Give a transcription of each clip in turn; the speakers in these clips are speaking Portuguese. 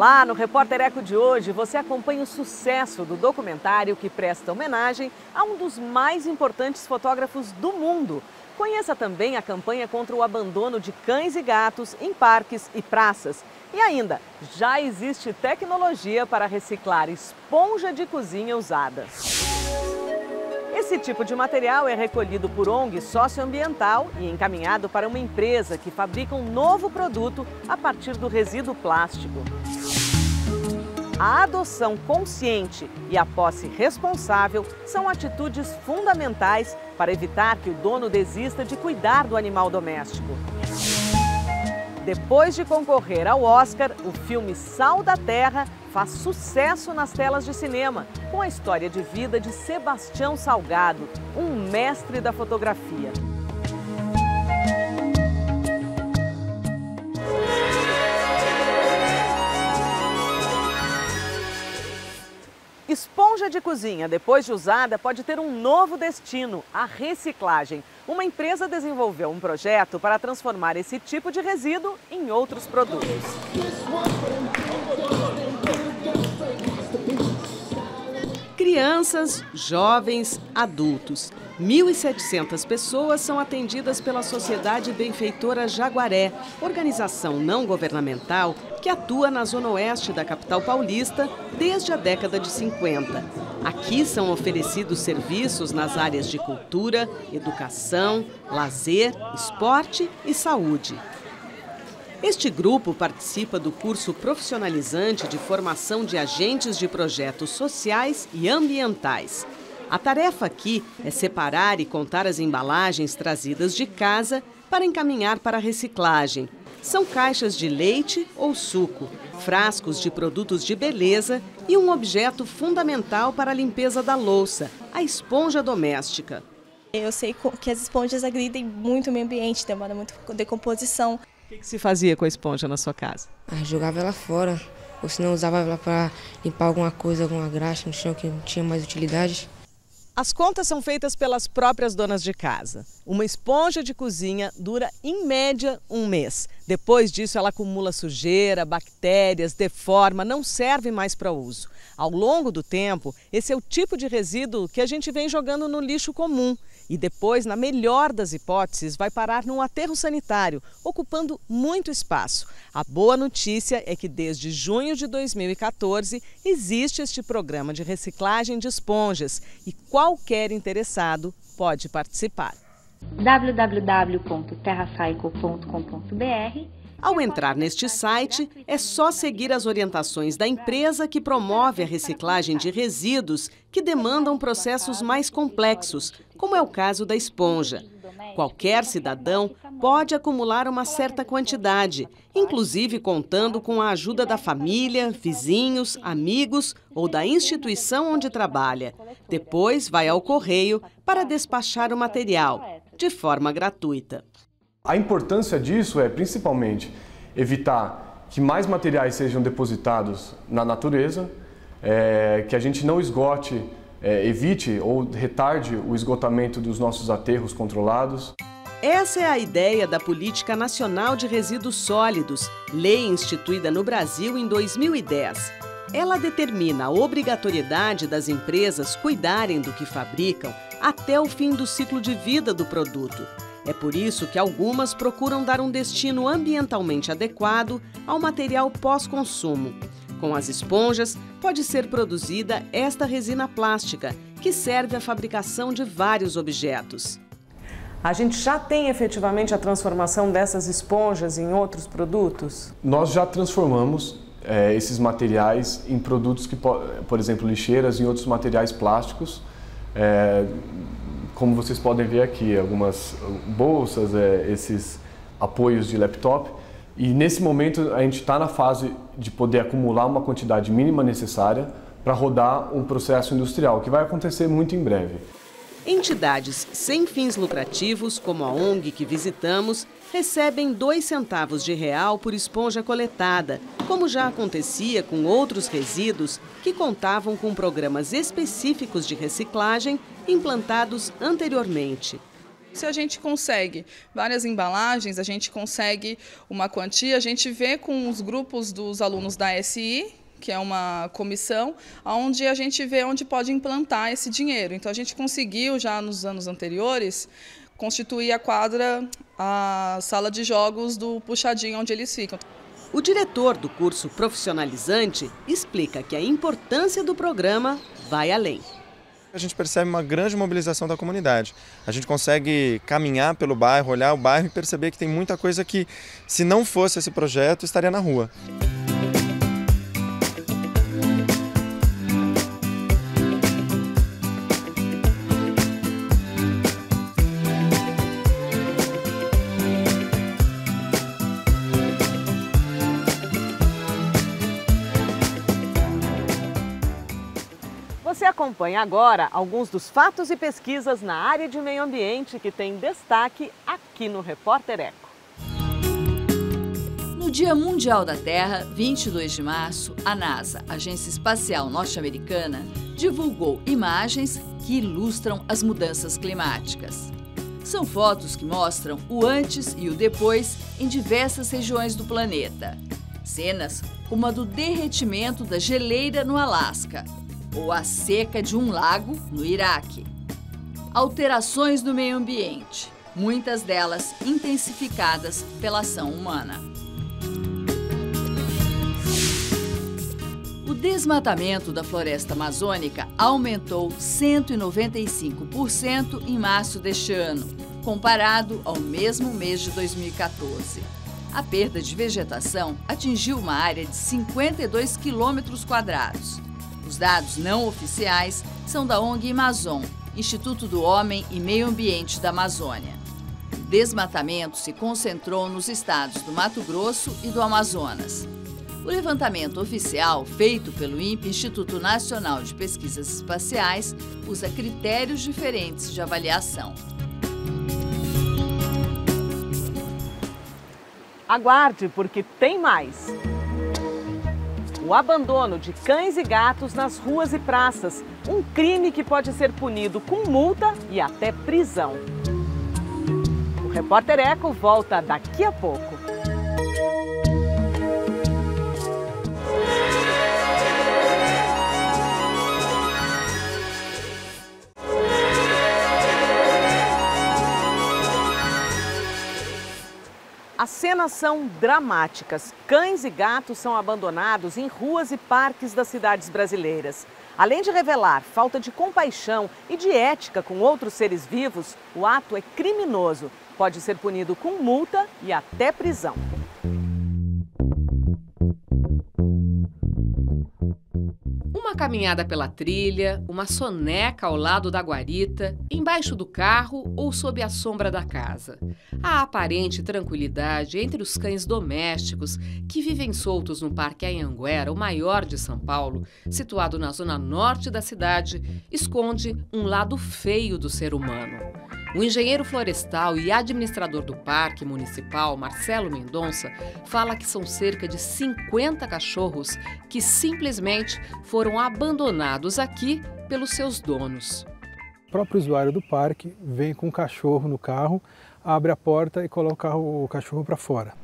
Olá, no Repórter Eco de hoje você acompanha o sucesso do documentário que presta homenagem a um dos mais importantes fotógrafos do mundo. Conheça também a campanha contra o abandono de cães e gatos em parques e praças. E ainda, já existe tecnologia para reciclar esponja de cozinha usada. Esse tipo de material é recolhido por ONG socioambiental e encaminhado para uma empresa que fabrica um novo produto a partir do resíduo plástico. A adoção consciente e a posse responsável são atitudes fundamentais para evitar que o dono desista de cuidar do animal doméstico. Depois de concorrer ao Oscar, o filme Sal da Terra faz sucesso nas telas de cinema, com a história de vida de Sebastião Salgado, um mestre da fotografia. Esponja de cozinha, depois de usada, pode ter um novo destino, a reciclagem. Uma empresa desenvolveu um projeto para transformar esse tipo de resíduo em outros produtos. Crianças, jovens, adultos. 1.700 pessoas são atendidas pela Sociedade Benfeitora Jaguaré, organização não governamental que atua na zona oeste da capital paulista desde a década de 50. Aqui são oferecidos serviços nas áreas de cultura, educação, lazer, esporte e saúde. Este grupo participa do curso profissionalizante de formação de agentes de projetos sociais e ambientais. A tarefa aqui é separar e contar as embalagens trazidas de casa para encaminhar para a reciclagem. São caixas de leite ou suco, frascos de produtos de beleza e um objeto fundamental para a limpeza da louça, a esponja doméstica. Eu sei que as esponjas agridem muito o meio ambiente, demora muito decomposição. O que se fazia com a esponja na sua casa? Jogava ela fora, ou se não usava ela para limpar alguma coisa, alguma graxa no chão que não tinha mais utilidade. As contas são feitas pelas próprias donas de casa. Uma esponja de cozinha dura, em média, 1 mês. Depois disso, ela acumula sujeira, bactérias, deforma, não serve mais para uso. Ao longo do tempo, esse é o tipo de resíduo que a gente vem jogando no lixo comum. E depois, na melhor das hipóteses, vai parar num aterro sanitário, ocupando muito espaço. A boa notícia é que desde junho de 2014 existe este programa de reciclagem de esponjas e qualquer interessado pode participar. www.terracycle.com.br. Ao entrar neste site, é só seguir as orientações da empresa que promove a reciclagem de resíduos que demandam processos mais complexos, como é o caso da esponja. Qualquer cidadão pode acumular uma certa quantidade, inclusive contando com a ajuda da família, vizinhos, amigos ou da instituição onde trabalha. Depois vai ao correio para despachar o material, de forma gratuita. A importância disso é, principalmente, evitar que mais materiais sejam depositados na natureza, que a gente não esgote, evite ou retarde o esgotamento dos nossos aterros controlados. Essa é a ideia da Política Nacional de Resíduos Sólidos, lei instituída no Brasil em 2010. Ela determina a obrigatoriedade das empresas cuidarem do que fabricam até o fim do ciclo de vida do produto. É por isso que algumas procuram dar um destino ambientalmente adequado ao material pós-consumo. Com as esponjas, pode ser produzida esta resina plástica, que serve à fabricação de vários objetos. A gente já tem efetivamente a transformação dessas esponjas em outros produtos? Nós já transformamos esses materiais em produtos que, por exemplo, lixeiras e outros materiais plásticos. Como vocês podem ver aqui, algumas bolsas, esses apoios de laptop. E nesse momento a gente está na fase de poder acumular uma quantidade mínima necessária para rodar um processo industrial, que vai acontecer muito em breve. Entidades sem fins lucrativos, como a ONG que visitamos, recebem 2 centavos de real por esponja coletada, como já acontecia com outros resíduos que contavam com programas específicos de reciclagem implantados anteriormente. Se a gente consegue várias embalagens, a gente consegue uma quantia, a gente vê com os grupos dos alunos da SI, que é uma comissão, onde a gente vê onde pode implantar esse dinheiro. Então a gente conseguiu já nos anos anteriores constituir a quadra, a sala de jogos do Puxadinho, onde eles ficam. O diretor do curso profissionalizante explica que a importância do programa vai além. A gente percebe uma grande mobilização da comunidade. A gente consegue caminhar pelo bairro, olhar o bairro e perceber que tem muita coisa que, se não fosse esse projeto, estaria na rua. Você acompanha agora alguns dos fatos e pesquisas na área de meio ambiente que tem destaque aqui no Repórter Eco. No Dia Mundial da Terra, 22 de março, a NASA, Agência Espacial Norte-Americana, divulgou imagens que ilustram as mudanças climáticas. São fotos que mostram o antes e o depois em diversas regiões do planeta. Cenas como a do derretimento da geleira no Alasca, ou a seca de um lago no Iraque. Alterações no meio ambiente, muitas delas intensificadas pela ação humana. O desmatamento da floresta amazônica aumentou 195% em março deste ano, comparado ao mesmo mês de 2014. A perda de vegetação atingiu uma área de 52 quilômetros quadrados. Os dados não oficiais são da ONG Amazon, Instituto do Homem e Meio Ambiente da Amazônia. O desmatamento se concentrou nos estados do Mato Grosso e do Amazonas. O levantamento oficial, feito pelo INPE, Instituto Nacional de Pesquisas Espaciais, usa critérios diferentes de avaliação. Aguarde, porque tem mais! O abandono de cães e gatos nas ruas e praças, um crime que pode ser punido com multa e até prisão. O Repórter Eco volta daqui a pouco. As cenas são dramáticas. Cães e gatos são abandonados em ruas e parques das cidades brasileiras. Além de revelar falta de compaixão e de ética com outros seres vivos, o ato é criminoso. Pode ser punido com multa e até prisão. Uma caminhada pela trilha, uma soneca ao lado da guarita, embaixo do carro ou sob a sombra da casa. A aparente tranquilidade entre os cães domésticos que vivem soltos no Parque Anhanguera, o maior de São Paulo, situado na zona norte da cidade, esconde um lado feio do ser humano. O engenheiro florestal e administrador do Parque Municipal, Marcelo Mendonça, fala que são cerca de 50 cachorros que simplesmente foram abandonados aqui pelos seus donos. O próprio usuário do parque vem com o cachorro no carro, abre a porta e coloca o cachorro para fora.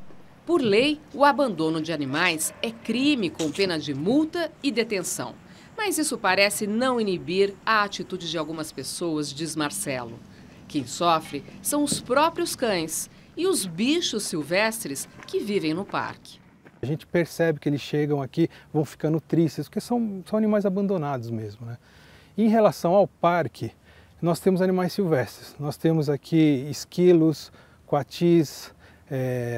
Por lei, o abandono de animais é crime com pena de multa e detenção. Mas isso parece não inibir a atitude de algumas pessoas, diz Marcelo. Quem sofre são os próprios cães e os bichos silvestres que vivem no parque. A gente percebe que eles chegam aqui, vão ficando tristes, porque são animais abandonados mesmo, né? E em relação ao parque, nós temos animais silvestres. Nós temos aqui esquilos, coatis,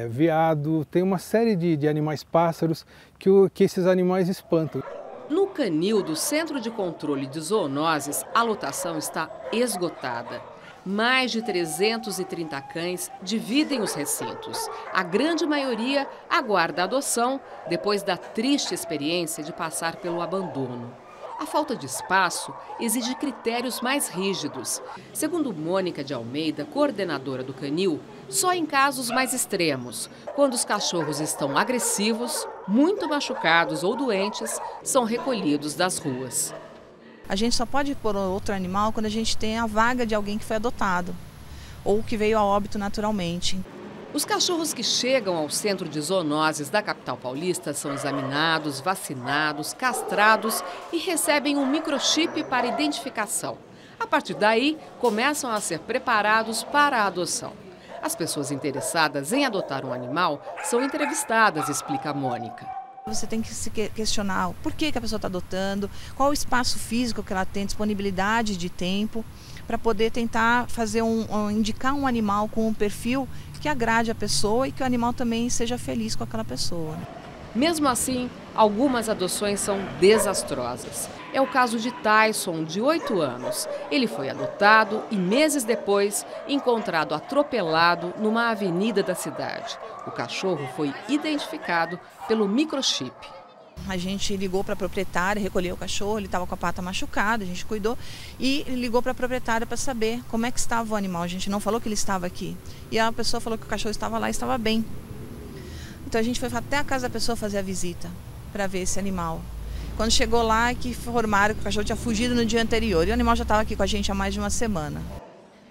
veado, tem uma série de animais pássaros que esses animais espantam. No canil do Centro de Controle de Zoonoses, a lotação está esgotada. Mais de 330 cães dividem os recintos. A grande maioria aguarda a adoção depois da triste experiência de passar pelo abandono. A falta de espaço exige critérios mais rígidos. Segundo Mônica de Almeida, coordenadora do canil, só em casos mais extremos, quando os cachorros estão agressivos, muito machucados ou doentes, são recolhidos das ruas. A gente só pode pôr outro animal quando a gente tem a vaga de alguém que foi adotado. ou que veio a óbito naturalmente. Os cachorros que chegam ao centro de zoonoses da capital paulista são examinados, vacinados, castrados e recebem um microchip para identificação. A partir daí, começam a ser preparados para a adoção. As pessoas interessadas em adotar um animal são entrevistadas, explica a Mônica. Você tem que se questionar o porquê que a pessoa está adotando, qual o espaço físico que ela tem, disponibilidade de tempo, para poder tentar fazer indicar um animal com um perfil que agrade a pessoa e que o animal também seja feliz com aquela pessoa. Mesmo assim, algumas adoções são desastrosas. É o caso de Tyson, de 8 anos. Ele foi adotado e, meses depois, encontrado atropelado numa avenida da cidade. O cachorro foi identificado pelo microchip. A gente ligou para a proprietária, recolheu o cachorro, ele estava com a pata machucada, a gente cuidou e ligou para a proprietária para saber como é que estava o animal. A gente não falou que ele estava aqui. E a pessoa falou que o cachorro estava lá e estava bem. Então a gente foi até a casa da pessoa fazer a visita para ver esse animal. Quando chegou lá, que informaram que o cachorro tinha fugido no dia anterior e o animal já estava aqui com a gente há mais de uma semana.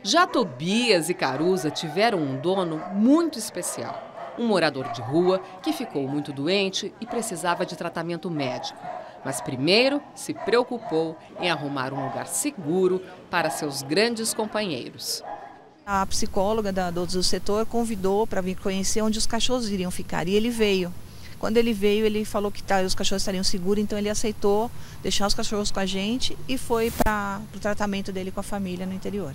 Já Tobias e Caruza tiveram um dono muito especial. Um morador de rua que ficou muito doente e precisava de tratamento médico. Mas primeiro se preocupou em arrumar um lugar seguro para seus grandes companheiros. A psicóloga do setor convidou para vir conhecer onde os cachorros iriam ficar e ele veio. Quando ele veio, ele falou que os cachorros estariam seguros, então ele aceitou deixar os cachorros com a gente e foi para o tratamento dele com a família no interior.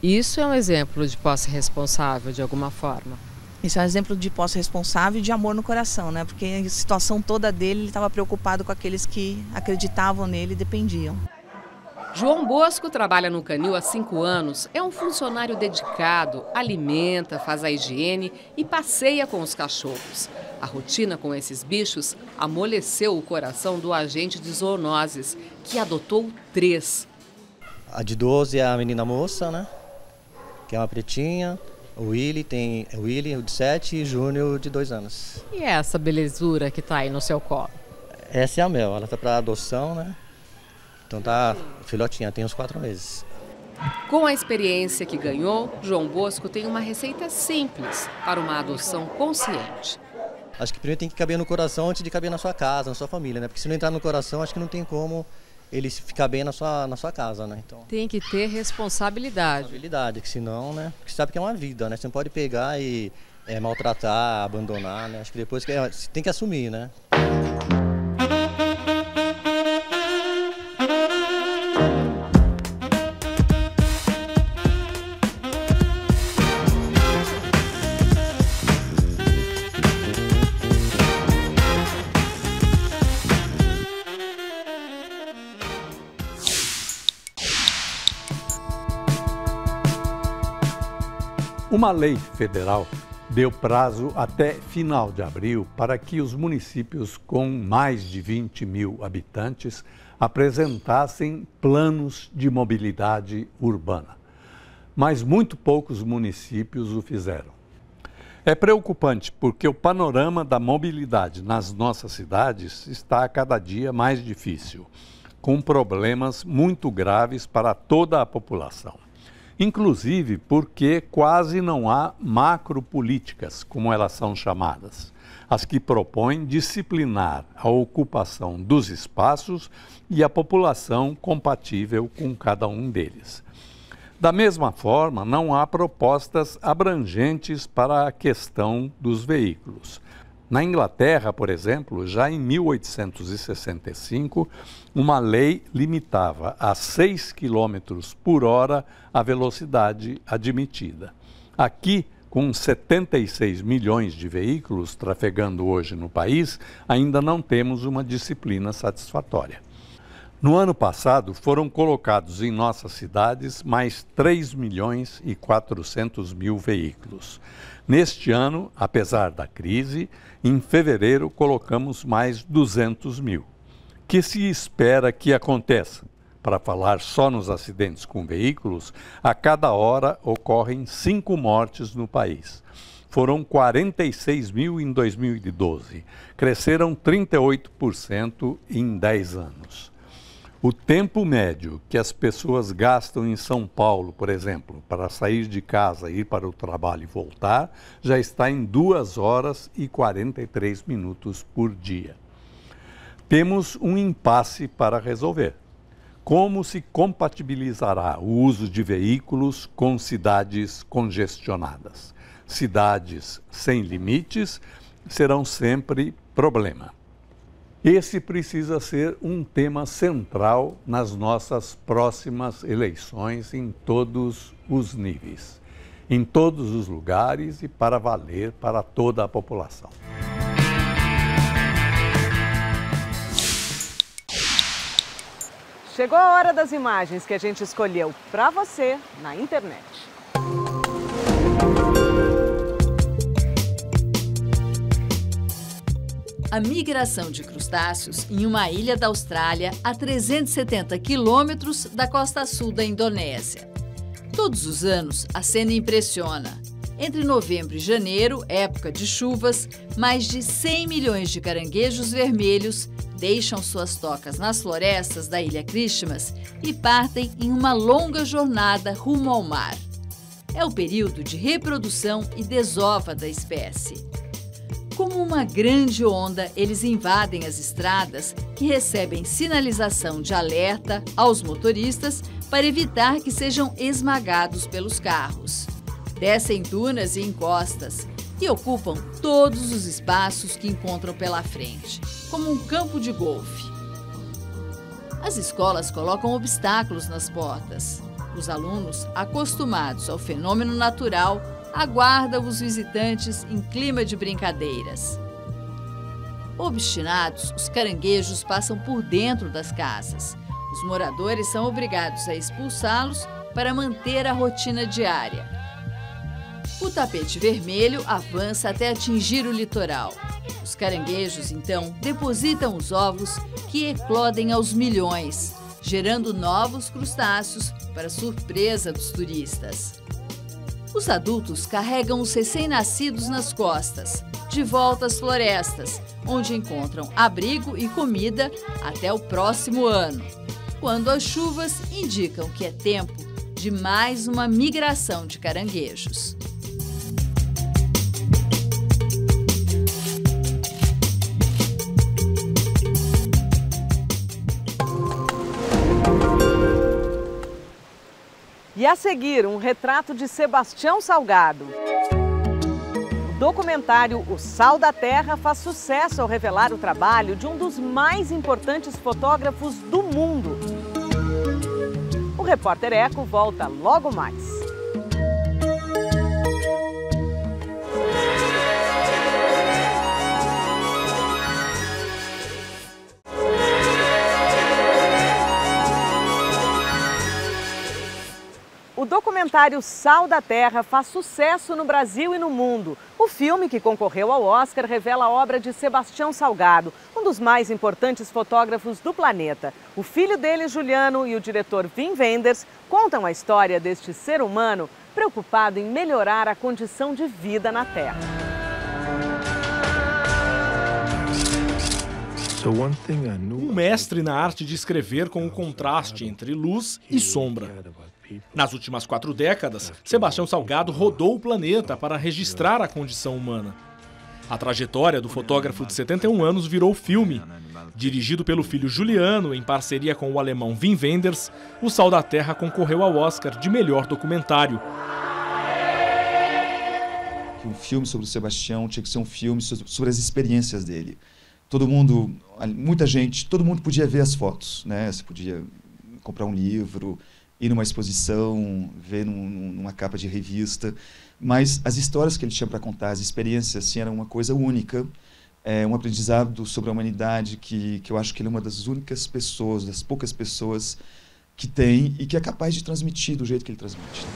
Isso é um exemplo de posse responsável, de alguma forma? Isso é um exemplo de posse responsável e de amor no coração, né? Porque a situação toda dele, ele estava preocupado com aqueles que acreditavam nele e dependiam. João Bosco trabalha no canil há 5 anos, é um funcionário dedicado, alimenta, faz a higiene e passeia com os cachorros. A rotina com esses bichos amoleceu o coração do agente de zoonoses, que adotou 3. A de 12 é a menina moça, né? Que é uma pretinha. O Willy, o de 7 e Júnior de 2 anos. E essa belezura que está aí no seu colo? Essa é a Mel, ela está para adoção, né? Então tá filhotinha, tem uns 4 meses. Com a experiência que ganhou, João Bosco tem uma receita simples para uma adoção consciente. Acho que primeiro tem que caber no coração antes de caber na sua casa, na sua família, né? Porque se não entrar no coração, acho que não tem como ele ficar bem na sua casa, né? Então, tem que ter responsabilidade. Responsabilidade, que senão, né? Porque você sabe que é uma vida, né? Você não pode pegar e maltratar, abandonar, né? Acho que depois você tem que assumir, né? Uma lei federal deu prazo até final de abril para que os municípios com mais de 20 mil habitantes apresentassem planos de mobilidade urbana. Mas muito poucos municípios o fizeram. É preocupante porque o panorama da mobilidade nas nossas cidades está a cada dia mais difícil, com problemas muito graves para toda a população. Inclusive porque quase não há macropolíticas, como elas são chamadas, as que propõem disciplinar a ocupação dos espaços e a população compatível com cada um deles. Da mesma forma, não há propostas abrangentes para a questão dos veículos. Na Inglaterra, por exemplo, já em 1865, uma lei limitava a 6 km por hora a velocidade admitida. Aqui, com 76 milhões de veículos trafegando hoje no país, ainda não temos uma disciplina satisfatória. No ano passado, foram colocados em nossas cidades mais 3 milhões e 400 mil veículos. Neste ano, apesar da crise, em fevereiro colocamos mais 200 mil. Que se espera que aconteça? Para falar só nos acidentes com veículos, a cada hora ocorrem 5 mortes no país. Foram 46 mil em 2012, cresceram 38% em 10 anos. O tempo médio que as pessoas gastam em São Paulo, por exemplo, para sair de casa, ir para o trabalho e voltar, já está em 2 horas e 43 minutos por dia. Temos um impasse para resolver. Como se compatibilizará o uso de veículos com cidades congestionadas? Cidades sem limites serão sempre problema. Esse precisa ser um tema central nas nossas próximas eleições em todos os níveis, em todos os lugares e para valer para toda a população. Chegou a hora das imagens que a gente escolheu para você na internet. A migração de crustáceos em uma ilha da Austrália a 370 quilômetros da costa sul da Indonésia. Todos os anos, a cena impressiona. Entre novembro e janeiro, época de chuvas, mais de 100 milhões de caranguejos vermelhos deixam suas tocas nas florestas da Ilha Christmas e partem em uma longa jornada rumo ao mar. É o período de reprodução e desova da espécie. Como uma grande onda, eles invadem as estradas que recebem sinalização de alerta aos motoristas para evitar que sejam esmagados pelos carros. Descem dunas e encostas e ocupam todos os espaços que encontram pela frente, como um campo de golfe. As escolas colocam obstáculos nas portas. Os alunos, acostumados ao fenômeno natural, aguardam os visitantes em clima de brincadeiras. Obstinados, os caranguejos passam por dentro das casas. Os moradores são obrigados a expulsá-los para manter a rotina diária. O tapete vermelho avança até atingir o litoral. Os caranguejos, então, depositam os ovos que eclodem aos milhões, gerando novos crustáceos para surpresa dos turistas. Os adultos carregam os recém-nascidos nas costas, de volta às florestas, onde encontram abrigo e comida até o próximo ano, quando as chuvas indicam que é tempo de mais uma migração de caranguejos. E a seguir, um retrato de Sebastião Salgado. O documentário O Sal da Terra faz sucesso ao revelar o trabalho de um dos mais importantes fotógrafos do mundo. O Repórter Eco volta logo mais. O documentário Sal da Terra faz sucesso no Brasil e no mundo. O filme, que concorreu ao Oscar, revela a obra de Sebastião Salgado, um dos mais importantes fotógrafos do planeta. O filho dele, Juliano, e o diretor Wim Wenders contam a história deste ser humano preocupado em melhorar a condição de vida na Terra. Um mestre na arte de escrever com o contraste entre luz e sombra. Nas últimas 4 décadas, Sebastião Salgado rodou o planeta para registrar a condição humana. A trajetória do fotógrafo de 71 anos virou filme. Dirigido pelo filho Juliano, em parceria com o alemão Wim Wenders, O Sal da Terra concorreu ao Oscar de melhor documentário. Um filme sobre o Sebastião tinha que ser um filme sobre as experiências dele. Todo mundo podia ver as fotos, né? Você podia comprar um livro, ir numa exposição, ver numa capa de revista, mas as histórias que ele tinha para contar, as experiências, assim, eram uma coisa única, um aprendizado sobre a humanidade que eu acho que ele é uma das únicas pessoas, das poucas pessoas que tem e que é capaz de transmitir do jeito que ele transmite.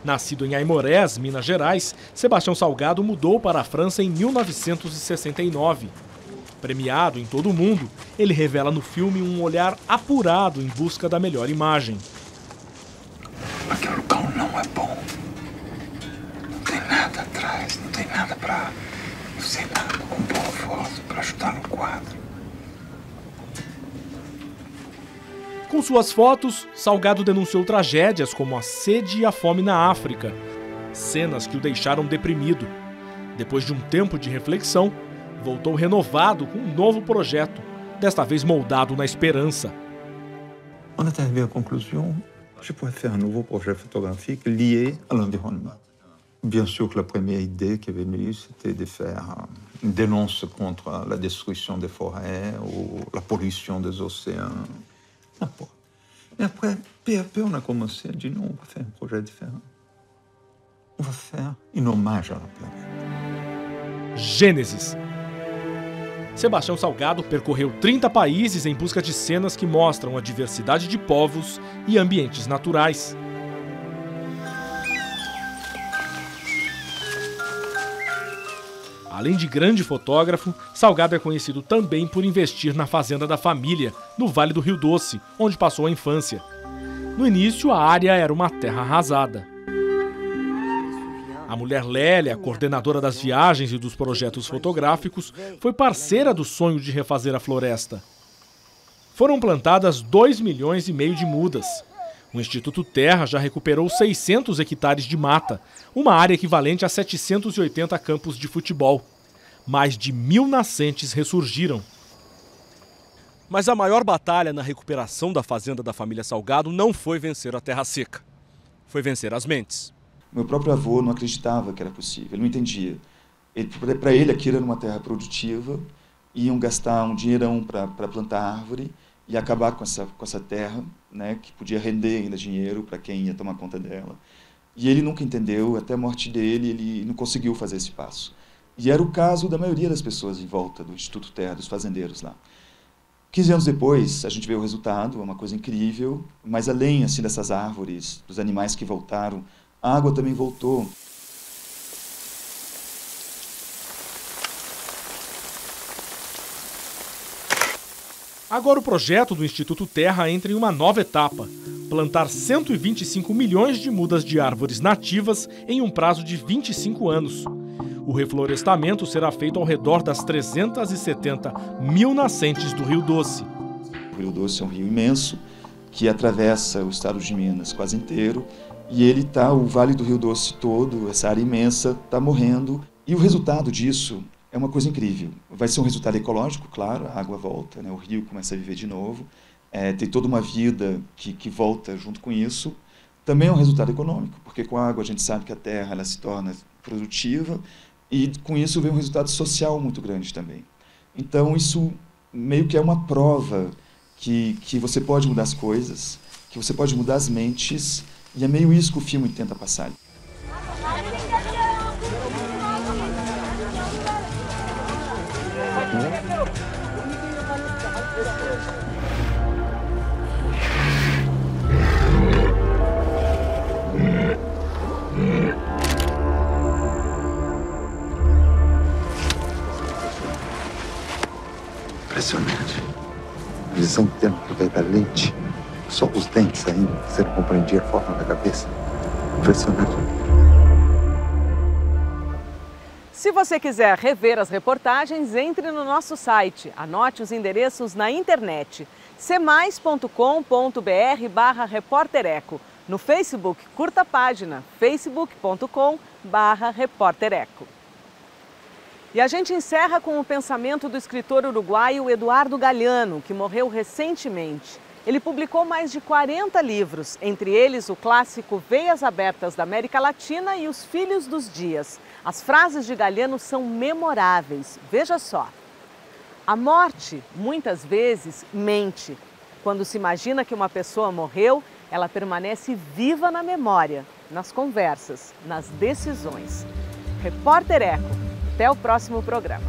Nascido em Aimorés, Minas Gerais, Sebastião Salgado mudou para a França em 1969. Premiado em todo o mundo, ele revela no filme um olhar apurado em busca da melhor imagem. Aquele local não é bom. Não tem nada atrás, não tem nada para... Não sei nada, com boa foto, para ajudar no quadro. Com suas fotos, Salgado denunciou tragédias como a sede e a fome na África, cenas que o deixaram deprimido. Depois de um tempo de reflexão, voltou renovado com um novo projeto, desta vez moldado na esperança. On est arrivé à la conclusion, je pourrais faire un nouveau projet photographique lié à l'environnement. Bien sûr que la première idée qui est venue, c'était de faire une dénonce contre la destruction des forêts ou la pollution des océans. Et après, peu à peu, on a commencé à dire non, on va faire un projet différent. On va faire un hommage à la planète. Gênesis. Sebastião Salgado percorreu 30 países em busca de cenas que mostram a diversidade de povos e ambientes naturais. Além de grande fotógrafo, Salgado é conhecido também por investir na fazenda da família, no Vale do Rio Doce, onde passou a infância. No início, a área era uma terra arrasada. A mulher Lélia, coordenadora das viagens e dos projetos fotográficos, foi parceira do sonho de refazer a floresta. Foram plantadas 2,5 milhões de mudas. O Instituto Terra já recuperou 600 hectares de mata, uma área equivalente a 780 campos de futebol. Mais de 1.000 nascentes ressurgiram. Mas a maior batalha na recuperação da fazenda da família Salgado não foi vencer a terra seca. Foi vencer as mentes. Meu próprio avô não acreditava que era possível, ele não entendia. Para ele, aquilo era uma terra produtiva, iam gastar um dinheirão para plantar árvore e acabar com essa terra, né, que podia render ainda dinheiro para quem ia tomar conta dela. E ele nunca entendeu, até a morte dele, ele não conseguiu fazer esse passo. E era o caso da maioria das pessoas em volta do Instituto Terra, dos fazendeiros lá. 15 anos depois, a gente vê o resultado, é uma coisa incrível, mas além assim, dessas árvores, dos animais que voltaram, a água também voltou. Agora o projeto do Instituto Terra entra em uma nova etapa: plantar 125 milhões de mudas de árvores nativas em um prazo de 25 anos. O reflorestamento será feito ao redor das 370 mil nascentes do Rio Doce. O Rio Doce é um rio imenso que atravessa o estado de Minas quase inteiro e o Vale do Rio Doce todo, essa área imensa, está morrendo. E o resultado disso é uma coisa incrível. Vai ser um resultado ecológico, claro, a água volta, né? O rio começa a viver de novo, tem toda uma vida que volta junto com isso. Também é um resultado econômico, porque com a água a gente sabe que a terra ela se torna produtiva e com isso vem um resultado social muito grande também. Então isso meio que é uma prova que você pode mudar as coisas, que você pode mudar as mentes, e é meio isso que o filme tenta passar. Impressionante. A visão tendo que vai dar leite, só os dentes ainda, você não compreendia a forma da cabeça. Impressionante. Se você quiser rever as reportagens, entre no nosso site. Anote os endereços na internet. cmais.com.br/repórtereco. No Facebook, curta a página facebook.com/repórtereco. E a gente encerra com o pensamento do escritor uruguaio Eduardo Galeano, que morreu recentemente. Ele publicou mais de 40 livros, entre eles o clássico Veias Abertas da América Latina e Os Filhos dos Dias. As frases de Galeano são memoráveis. Veja só. A morte, muitas vezes, mente. Quando se imagina que uma pessoa morreu, ela permanece viva na memória, nas conversas, nas decisões. Repórter Eco. Até o próximo programa.